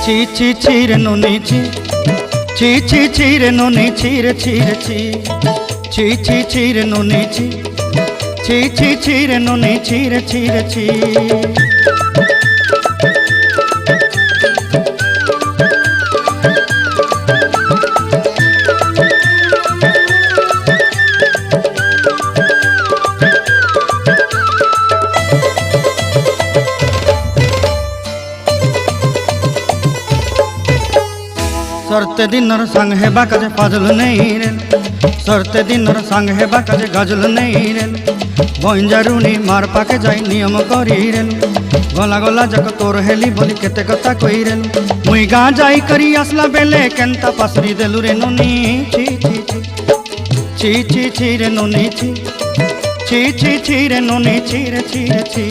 ছি ছি ছি রে নুনি ছি, ছি ছি ছি রে নুনি ছি রে ছি রে ছি, ছি ছি ছি রে নুনি ছি, ছি ছি ছি রে নুনি ছি রে ছি রে ছি। सरते दिनर संग हेबा काजे फाजल नहीं रेल, सरते दिनर संग हेबा काजे गाजल नहीं रेल, बंजारुनी मार पाके जाई नियम करी रेल, गला गला जक तोर हेली बोली केते कथा कई रेल, मुई गाँ जाई करी आसला बेले केंता पासरी देलु रे नुनी ची ची ची, ची ची ची रे नुनी ची, ची ची ची रे नुनी ची रे ची रे ची।